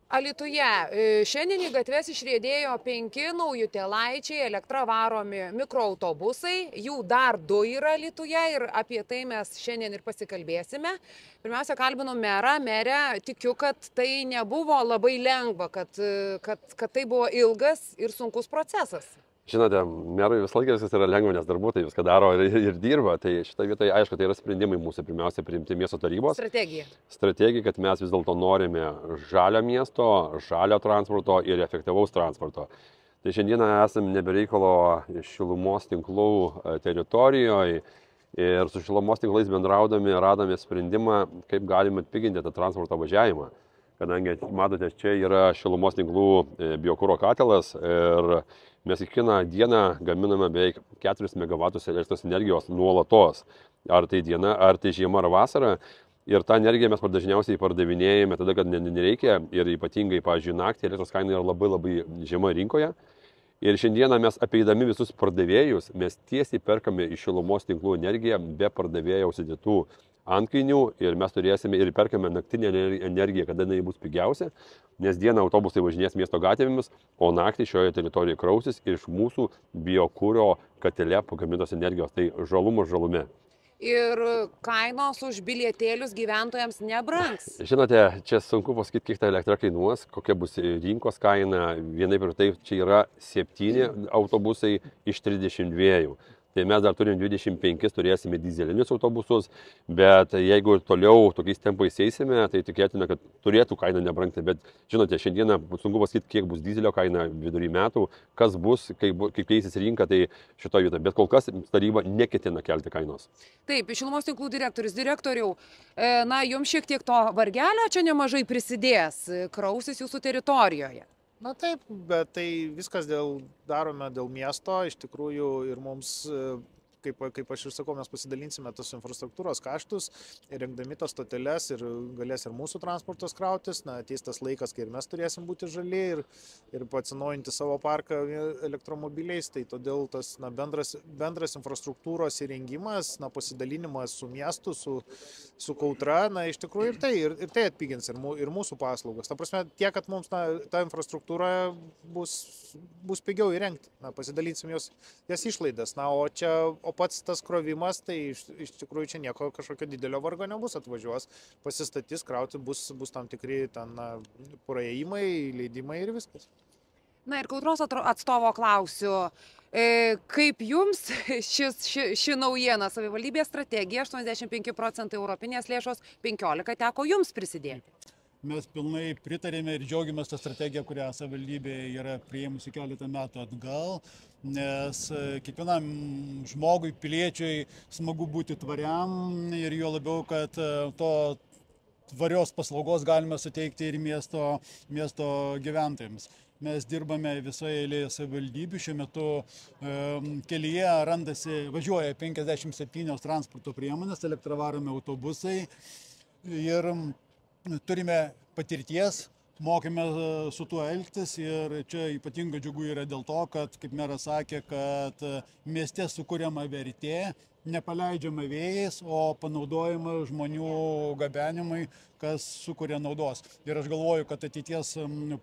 Alytuje šiandien į gatves išriedėjo 5 naujutėlaičiai elektra varomi mikroautobusai, jų dar 2 yra Alytuje ir apie tai mes šiandien ir pasikalbėsime. Pirmiausia, kalbinu merę, tikiu, kad tai nebuvo labai lengva, kad tai buvo ilgas ir sunkus procesas. Žinote, merui visą laiką viskas yra lengva, nes darbuotojai viską daro ir dirba. Tai šitoje vietoje, aišku, tai yra sprendimai mūsų pirmiausia priimti miesto tarybos. Strategija, kad mes vis dėlto norime žalio miesto, žalio transporto ir efektyvaus transporto. Tai šiandieną esame nebereikalo šilumos tinklų teritorijoje ir su šilumos tinklais bendraudami radome sprendimą, kaip galime atpiginti tą transporto važiavimą. Kadangi, matote, čia yra šilumos tinklų biokuro katilas ir mes kiekvieną dieną gaminame beveik 4 MW elektros energijos nuolatos. Ar tai diena, ar tai žiema, ar vasara. Ir tą energiją mes dažniausiai pardavinėjame tada, kad nereikia. Ir ypatingai, pavyzdžiui, naktį elektros kaina yra labai žema rinkoje. Ir šiandieną mes apeidami visus pardavėjus, mes tiesiai perkame iš šilumos tinklų energiją be pardavėjo užsidėtų antkainių ir mes turėsime ir perkame naktinę energiją, kada jinai bus pigiausia, nes dieną autobusai važinės miesto gatvėmis, o naktį šioje teritorijoje krausis iš mūsų biokuro katile pagamintos energijos, tai žalumas žalume. Ir kainos už bilietėlius gyventojams nebrangs. Žinote, čia sunku pasakyti, kiek ta elektra kainuos, kokia bus rinkos kaina, vienaip ir taip, čia yra 7 autobusai iš 32. Tai mes dar turim 25, turėsime dizelinius autobusus, bet jeigu toliau tokiais tempais eisime, tai tikėtina, kad turėtų kaina nebrangti. Bet žinote, šiandieną sunku pasakyti, kiek bus dizelio kaina vidury metų, kas bus, kaip keisis rinka, tai šitoje vietoje. Bet kol kas taryba neketina kelti kainos. Taip, šilumos tinklų direktoriau, jums šiek tiek to vargelio čia nemažai prisidės, krausis jūsų teritorijoje. Na taip, bet tai viskas darome dėl miesto, iš tikrųjų ir mums, kaip aš ir sakau, mes pasidalinsime tos infrastruktūros kaštus, rengdami tas stoteles ir galės ir mūsų transportas krautis, ateis tas laikas, kai ir mes turėsim būti žali ir atsinaujinti savo parką elektromobiliais, tai todėl tas bendras infrastruktūros įrengimas, pasidalinimas su miestu, su Kautra, iš tikrųjų ir tai atpigins ir mūsų paslaugas. Ta prasme, tiek, kad mums ta infrastruktūra bus pigiau įrengti, pasidalinsim jos išlaidas, o pats tas krovimas, tai iš tikrųjų čia nieko kažkokio didelio vargo nebus, atvažiuos, pasistatys, krauti bus tam tikri praėjimai, leidimai ir viskas. Na ir Kautros atstovo klausiu, kaip jums ši naujiena, savivaldybės strategija, 85% europinės lėšos, 15 teko jums prisidėti? Mes pilnai pritarėme ir džiaugiamės tą strategiją, kurią savivaldybė yra priėmusi keletą metų atgal, nes kiekvienam žmogui, piliečiui smagu būti tvariam ir jo labiau, kad to tvarios paslaugos galime suteikti ir miesto gyventojams. Mes dirbame visoje eilėje savivaldybių, šiuo metu kelyje važiuoja 57 transporto priemonės, elektra varomi autobusai ir turime patirties, mokėme su tuo elgtis ir čia ypatingai džiugu yra dėl to, kad, kaip meras sakė, kad mieste sukuriama vertė, nepaleidžiama vėjais, o panaudojama žmonių gabenimui, kas sukuria naudos. Ir aš galvoju, kad ateities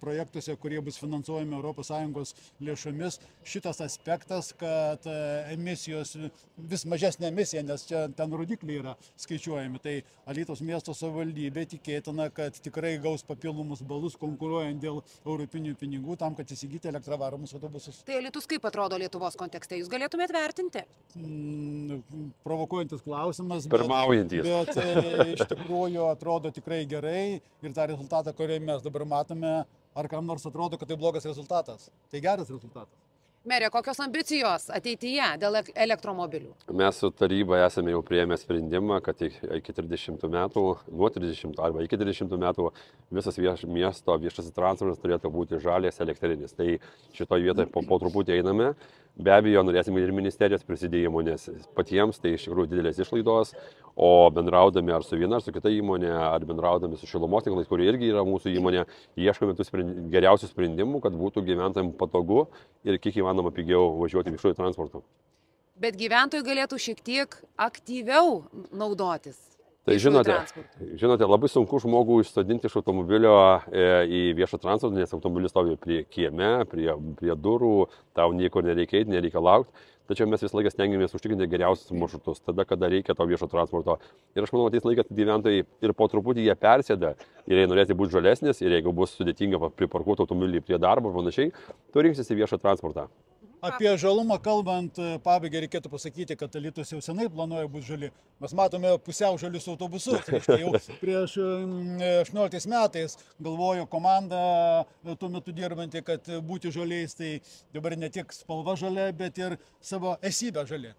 projektuose, kurie bus finansuojami ES lėšomis, šitas aspektas, kad emisijos, vis mažesnė emisija, nes čia ten rodikliai yra skaičiuojami, tai Alytaus miesto savivaldybė tikėtina, kad tikrai gaus papildomus balus konkuruojant dėl europinių pinigų tam, kad įsigyti elektra varomus autobusus. Tai Alytus kaip atrodo Lietuvos kontekste? Jūs galėtumėt vertinti? Provokuojantis klausimas, pirmaujantys. Bet iš tikrųjų atrodo tikrai gerai ir tą rezultatą, kurį mes dabar matome, ar kam nors atrodo, kad tai blogas rezultatas. Tai geras rezultatas. Merė, kokios ambicijos ateityje dėl elektromobilių? Mes su taryba esame jau priėmę sprendimą, kad iki 30 metų, nuo 30 arba iki 30 metų visas miesto viešasis transportas turėtų būti žalės elektrinis. Tai šitoje vietoje po truputį einame. Be abejo, norėsime ir ministerijos prisidėjimo, nes patiems tai iš tikrųjų didelės išlaidos, o bendraudami ar su viena, ar su kita įmonė, ar bendraudami su šilumos tinklais, kurie irgi yra mūsų įmonė, ieškome tų geriausių sprendimų, kad būtų gyventojams patogu ir kiek įmanoma pigiau važiuoti viešuoju transportu. Bet gyventojai galėtų šiek tiek aktyviau naudotis. Tai žinote, labai sunku žmogų išsodinti iš automobilio į viešą transportą, nes automobilis stovi prie kieme, prie durų, tau niekur nereikia eiti, nereikia laukti. Tačiau mes visą laiką stengiamės užtikrinti geriausius maršrutus, tada, kada reikia to viešo transporto. Ir aš manau, ateis laikas gyventojai ir po truputį jie persėda. Ir jei norėsi būti žalesnis, ir jeigu bus sudėtinga priparkuoti automobilį prie darbo ir panašiai, tu rinksiesi viešą transportą. Apie žalumą kalbant, pabaigai reikėtų pasakyti, kad Alytus jau senai planuoja būti žali. Mes matome pusiau žalius autobusus. Jau prieš 18 metais galvojo komanda tuo metu dirbanti, kad būti žaliais, tai dabar ne tik spalva žalia, bet ir savo esybę žali.